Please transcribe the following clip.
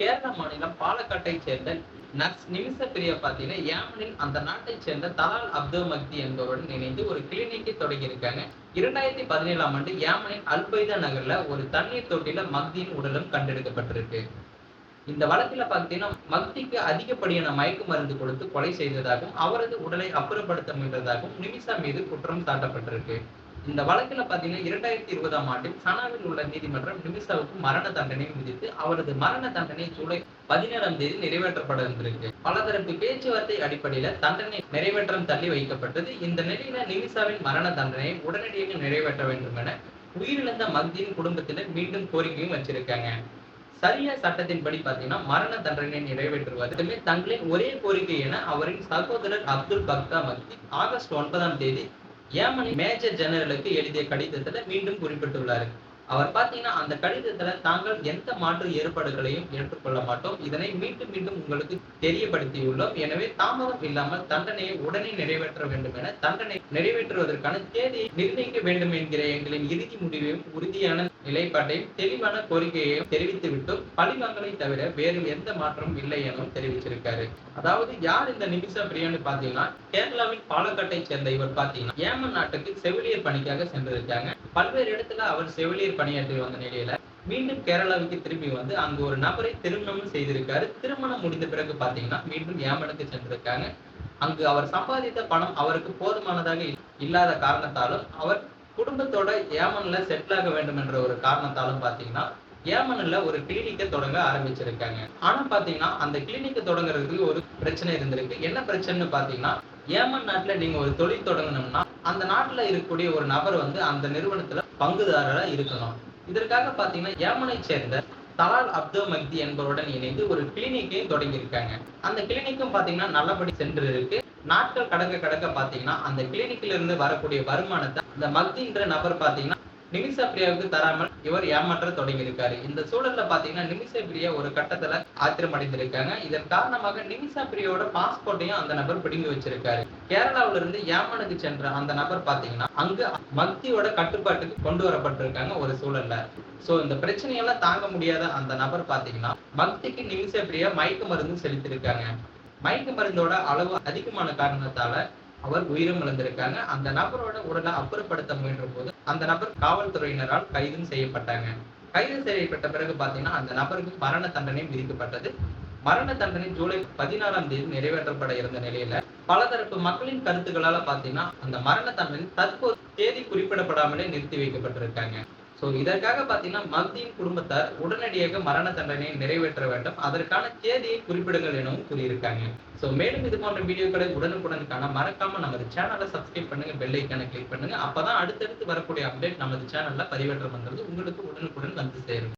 கேரள மாநிலம் பாலக்காட்டைச் சேர்ந்த நர்ஸ் நிமிஷ பிரியா பார்த்தீங்கன்னா, ஏமனில் அந்த நாட்டைச் சேர்ந்த தலால் அப்துல் மக்தி என்பவருடன் இணைந்து ஒரு கிளினிக்கை தொடங்கியிருக்காங்க. 2017ஆம் ஆண்டு ஏமனின் அல்பைதா நகர்ல ஒரு தண்ணீர் தொட்டியில மக்தியின் உடலும் கண்டெடுக்கப்பட்டிருக்கு. இந்த வழக்குல பார்த்தீங்கன்னா, மக்திக்கு அதிகப்படியான மயக்கு மருந்து கொடுத்து கொலை செய்ததாகவும், அவரது உடலை அப்புறப்படுத்த முயன்றதாகவும் நிமிஷா மீது குற்றம் சாட்டப்பட்டிருக்கு. இந்த வழக்குல பார்த்தீங்கன்னா, 2020ஆம் ஆண்டில் சனாவில் உள்ள நீதிமன்றம் நிமிஷாவுக்கு மரண தண்டனை விதித்து, அவரது மரண தண்டனை ஜூலை 17ஆம் தேதி நிறைவேற்றப்பட இருந்திருக்கு. பலதரப்பு பேச்சுவார்த்தை அடிப்படையில தண்டனை நிறைவேற்றம் தள்ளி வைக்கப்பட்டது. இந்த நிலையில நிமிஷாவின் மரண தண்டனையை உடனடியாக நிறைவேற்ற வேண்டும் என உயிரிழந்த மக்தியின் குடும்பத்தினர் மீண்டும் கோரிக்கையும் வச்சிருக்காங்க. சரியா சட்டத்தின்படி பாத்தீங்கன்னா, மரண தண்டனை நிறைவேற்றுவதுமே தங்களின் ஒரே கோரிக்கை என அவரின் சகோதரர் அப்துல் பக்தா மக்தி ஆகஸ்ட் 9ஆம் தேதி ஏமனின் மேஜர் ஜெனரலுக்கு எழுதிய கடிதத்துல மீண்டும் குறிப்பிட்டுள்ளாரு. அவர் பாத்தீங்கன்னா, அந்த கடிதத்துல தாங்கள் எந்த மாற்று ஏற்பாடுகளையும் ஏற்றுக்கொள்ள மாட்டோம். இதனை மீண்டும் மீண்டும் உங்களுக்கு தெரியப்படுத்தியுள்ளோம். எனவே தாமதம் இல்லாமல் தண்டனையை உடனே நிறைவேற்ற வேண்டும் என தண்டனை நிறைவேற்றுவதற்கான தேதியை நிர்ணயிக்க வேண்டும் என்கிற எங்களின் இறுதி முடிவையும் உறுதியான நிலைப்பாட்டையும் தெளிவான கோரிக்கையையும் தெரிவித்துவிட்டோம். பழிவாங்கலை தவிர வேறு எந்த மாற்றமும் இல்லை எனவும் தெரிவிச்சிருக்காரு. அதாவது யார் இந்த நிமிஷா பிரியான்னு பாத்தீங்கன்னா, கேரளாவின் பாலக்காட்டை சேர்ந்த இவர் பாத்தீங்கன்னா, ஏமன் நாட்டுக்கு செவிலியர் பணிக்காக சென்றிருக்காங்க. பல்வேறு இடத்துல அவர் செவிலியர் பணியாற்றி வந்த நிலையில மீண்டும் கேரளாவுக்கு திரும்பி வந்து அங்கு ஒரு நபரை திருமணம் செய்திருக்காரு. திருமணம் முடிந்த பிறகு பாத்தீங்கன்னா மீண்டும் ஏமனுக்கு சென்றிருக்காங்க. அங்கு அவர் சம்பாதித்த பணம் அவருக்கு போதுமானதாக இல்லாத காரணத்தாலும், அவர் குடும்பத்தோட ஏமன்ல செட்டில் ஆக வேண்டும் என்ற ஒரு காரணத்தாலும் பாத்தீங்கன்னா, ஏமன்ல ஒரு கிளினிக்கை தொடங்க ஆரம்பிச்சிருக்காங்க. ஆனா பாத்தீங்கன்னா, அந்த கிளினிக்கை தொடங்குறதுக்கு ஒரு பிரச்சனை இருந்திருக்கு. என்ன பிரச்சனைன்னு பாத்தீங்கன்னா, ஏமன் நாட்டுல நீங்க ஒரு தொழில் தொடங்கணும்னா, அந்த நாட்டுல இருக்கக்கூடிய ஒரு நபர் வந்து அந்த நிறுவனத்துல பங்குதாரரா இருக்கணும். இதற்காக பாத்தீங்கன்னா, ஏமனை சேர்ந்த தலால் அப்துல் மக்தி என்பவருடன் இணைந்து ஒரு கிளினிக்கையும் தொடங்கியிருக்காங்க. அந்த கிளினிக்கும் பாத்தீங்கன்னா நல்லபடி சென்று இருக்கு. நாட்கள் கடக்க பாத்தீங்கன்னா, அந்த கிளினிக்ல இருந்து வரக்கூடிய வருமானத்தை அந்த மக்தின்ற நபர் பாத்தீங்கன்னா நிமிஷா பிரியாவுக்கு தராமல் இவர் ஏமாற்ற தொடங்கி இருக்காரு. இந்த சூழல்ல பாத்தீங்கன்னா, நிமிஷா பிரியா ஒரு கட்டத்துல ஆத்திரம் அடைந்திருக்காங்க. இதன் காரணமாக நிமிஷா பிரியாவோட பாஸ்போர்ட்டையும் அந்த நபர் பிடுங்கி வச்சிருக்காரு. கேரளாவில இருந்து ஏமனுக்கு சென்ற அந்த நபர் பாத்தீங்கன்னா, அங்கு மக்தியோட கட்டுப்பாட்டுக்கு கொண்டு வரப்பட்டிருக்காங்க ஒரு சூழல்ல. சோ இந்த பிரச்சனையெல்லாம் தாங்க முடியாத அந்த நபர் பாத்தீங்கன்னா, மக்திக்கு நிமிஷா பிரியா மயக்க மருந்து செலுத்திருக்காங்க. மயக்க மருந்தோட அளவு அதிகமான காரணத்தால அவர் உயிரும் இழந்திருக்காங்க. அந்த நபரோட உடலை அப்புறப்படுத்த முயன்ற போது அந்த நபர் காவல்துறையினரால் கைதும் செய்யப்பட்டாங்க. கைது செய்யப்பட்ட பிறகு பாத்தீங்கன்னா, அந்த நபருக்கு மரண தண்டனையும் விதிக்கப்பட்டது. மரண தண்டனை ஜூலை 16ஆம் தேதி நிறைவேற்றப்பட இருந்த நிலையில பலதரப்பு மக்களின் கருத்துக்களால பாத்தீங்கன்னா, அந்த மரண தண்டனை தற்போது தேதி குறிப்பிடப்படாமலே நிறுத்தி வைக்கப்பட்டிருக்காங்க. சோ இதற்காக பாத்தீங்கன்னா, மக்தியின் குடும்பத்தார் உடனடியாக மரண தண்டனையை நிறைவேற்ற வேண்டும். அதற்கான தேதியை குறிப்பிடுங்கள் எனவும் கூறியிருக்காங்க. சோ மேலும் இது போன்ற வீடியோக்களை உடனுக்குடன் காண மறக்காம நமது சேனலை சப்ஸ்கிரைப் பண்ணுங்க, பெல் ஐக்கானை கிளிக் பண்ணுங்க. அப்பதான் அடுத்தடுத்து வரக்கூடிய அப்டேட் நமது சேனல்ல பதிவேற்றம் பண்றது உங்களுக்கு உடனுக்குடன் வந்து சேரும்.